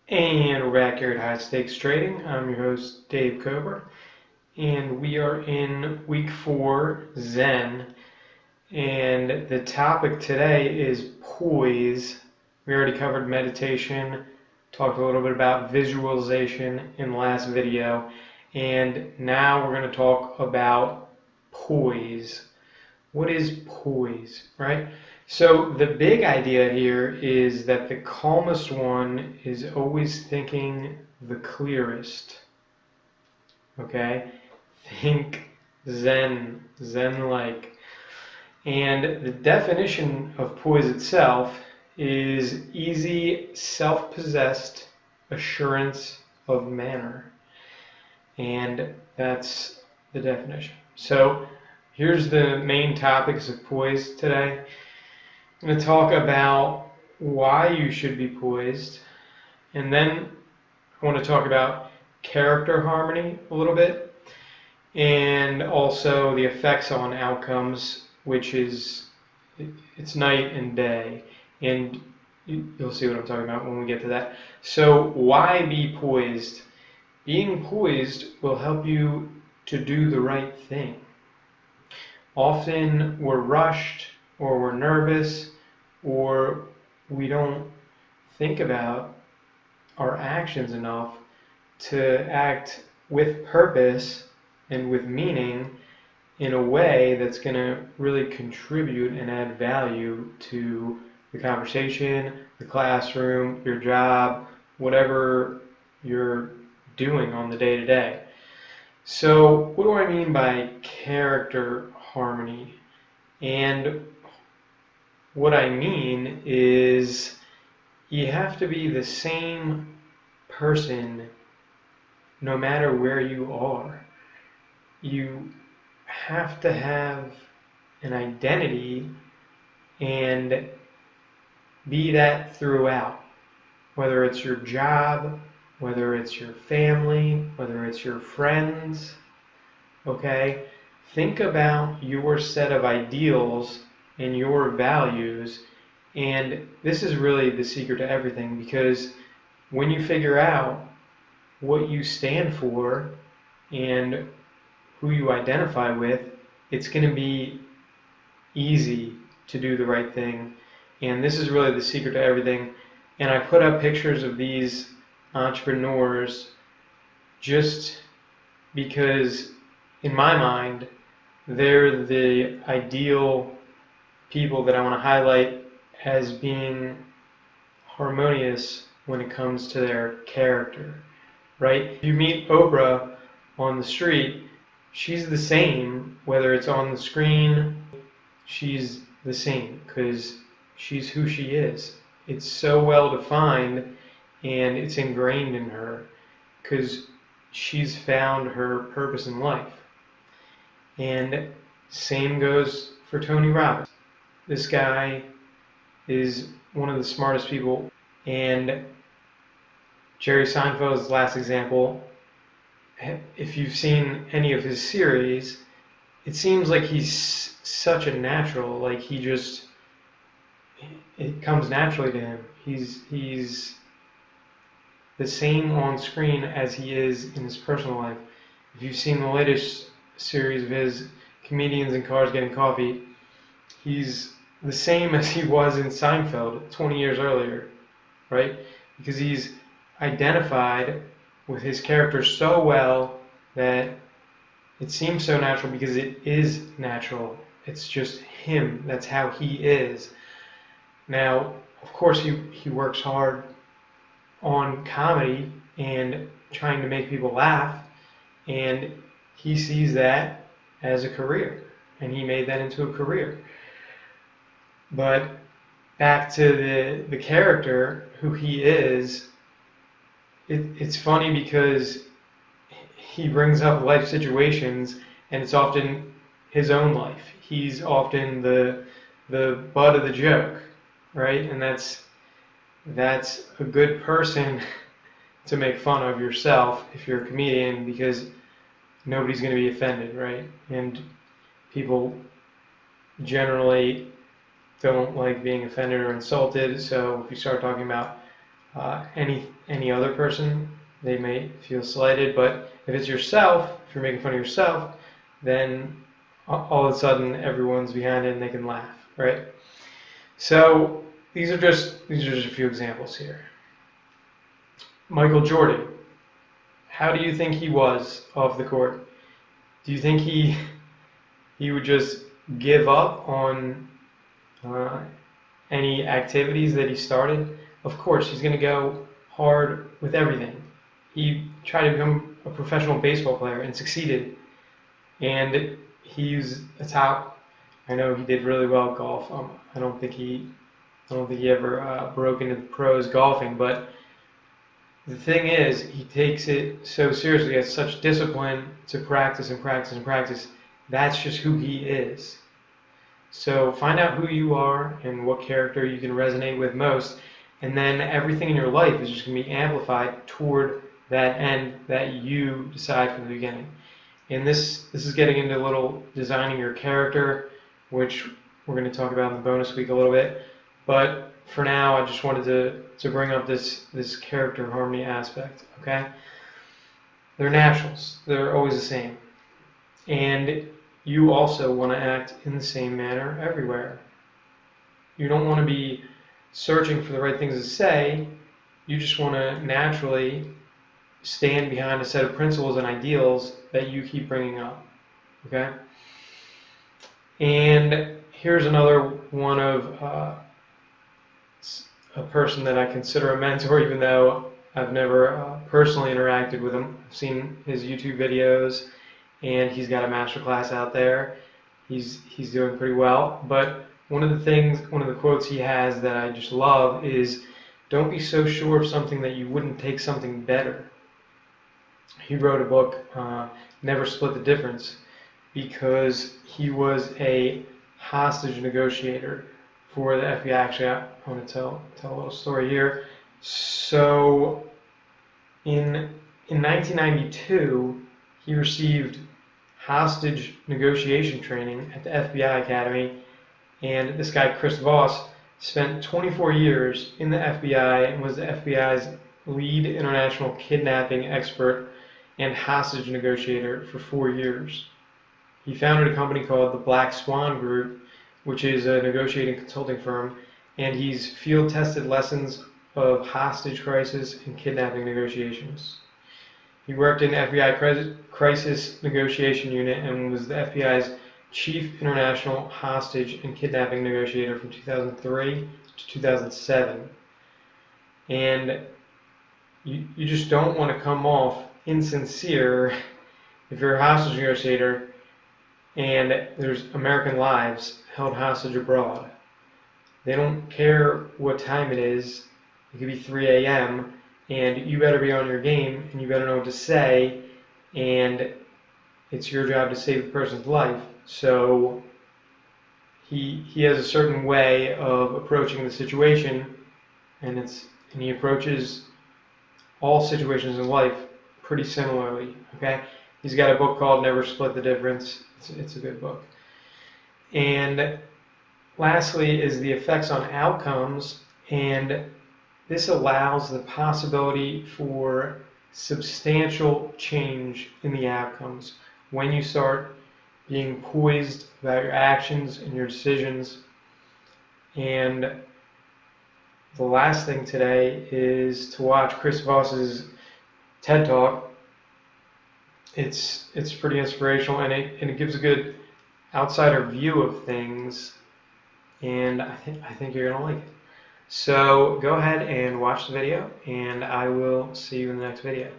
And we're back here at High Stakes Trading. I'm your host, Dave Kober, and we are in week 4, Zen. And the topic today is poise. We already covered meditation, talked a little bit about visualization in the last video, and now we're going to talk about poise. What is poise, right? So the big idea here is that the calmest one is always thinking the clearest. Okay? Think Zen-like. And the definition of poise itself is easy, self-possessed assurance of manner. And that's the definition. So here's the main topics of poise today. I'm going to talk about why you should be poised, and then I want to talk about character harmony a little bit, and also the effects on outcomes, which is it's night and day, and you'll see what I'm talking about when we get to that. So why be poised? Being poised will help you to do the right thing. Often we're rushed, or we're nervous, or we don't think about our actions enough to act with purpose and with meaning in a way that's going to really contribute and add value to the conversation, the classroom, your job, whatever you're doing on the day-to-day. So what do I mean by character harmony? And what I mean is you have to be the same person no matter where you are. You have to have an identity and be that throughout, whether it's your job, whether it's your family, whether it's your friends, okay? Think about your set of ideals and your values, and this is really the secret to everything, because when you figure out what you stand for and who you identify with, it's going to be easy to do the right thing. And this is really the secret to everything. And I put up pictures of these entrepreneurs just because in my mind they're the ideal people that I want to highlight as being harmonious when it comes to their character, right? If you meet Oprah on the street, she's the same whether it's on the screen. She's the same because she's who she is. It's so well defined and it's ingrained in her because she's found her purpose in life. And same goes for Tony Robbins. This guy is one of the smartest people, and Jerry Seinfeld's last example, if you've seen any of his series, it seems like he's such a natural, like it comes naturally to him. He's the same on screen as he is in his personal life. If you've seen the latest series of his, Comedians in Cars Getting Coffee, he's the same as he was in Seinfeld 20 years earlier, right? Because he's identified with his character so well that it seems so natural because it is natural. It's just him. That's how he is. Now, of course, he works hard on comedy and trying to make people laugh, and he sees that as a career, and he made that into a career. But back to the character, who he is, it's funny because he brings up life situations, and it's often his own life. He's often the butt of the joke, right? And that's a good person to make fun of yourself if you're a comedian, because nobody's going to be offended, right? And people generally don't like being offended or insulted, so if you start talking about any other person, they may feel slighted. But if it's yourself, if you're making fun of yourself, then all of a sudden everyone's behind it and they can laugh, right? So these are just a few examples here. Michael Jordan, how do you think he was off the court? Do you think he would just give up on any activities that he started? Of course, he's going to go hard with everything. He tried to become a professional baseball player and succeeded. And he's a top. I know he did really well at golf. I don't think he ever broke into the pros golfing. But the thing is, he takes it so seriously. He has such discipline to practice and practice and practice. That's just who he is. So find out who you are and what character you can resonate with most, and then everything in your life is just going to be amplified toward that end that you decide from the beginning. And this is getting into a little designing your character, which we're going to talk about in the bonus week a little bit. But for now, I just wanted to bring up this character harmony aspect. Okay, they're naturals. They're always the same, and you also want to act in the same manner everywhere. You don't want to be searching for the right things to say. You just want to naturally stand behind a set of principles and ideals that you keep bringing up. Okay? And here's another one of a person that I consider a mentor, even though I've never personally interacted with him. I've seen his YouTube videos, and he's got a masterclass out there. He's doing pretty well. But one of the quotes he has that I just love is, "Don't be so sure of something that you wouldn't take something better." He wrote a book, Never Split the Difference, because he was a hostage negotiator for the FBI. Actually, I want to tell a little story here. So in 1992, he received hostage negotiation training at the FBI Academy, and this guy, Chris Voss, spent 24 years in the FBI and was the FBI's lead international kidnapping expert and hostage negotiator for 4 years. He founded a company called the Black Swan Group, which is a negotiating consulting firm, and he's field-tested lessons of hostage crisis and kidnapping negotiations. He worked in the FBI Crisis Negotiation Unit and was the FBI's Chief International Hostage and Kidnapping Negotiator from 2003 to 2007. And you just don't want to come off insincere if you're a hostage negotiator and there's American lives held hostage abroad. They don't care what time it is. It could be 3 a.m. and you better be on your game and you better know what to say, and it's your job to save the person's life. So he has a certain way of approaching the situation, and he approaches all situations in life pretty similarly. Okay, he's got a book called Never Split the Difference. It's a good book. And lastly is the effects on outcomes, and this allows the possibility for substantial change in the outcomes when you start being poised about your actions and your decisions. And the last thing today is to watch Chris Voss's TED Talk. It's pretty inspirational, and it gives a good outsider view of things, and I think you're gonna like it. So go ahead and watch the video, and I will see you in the next video.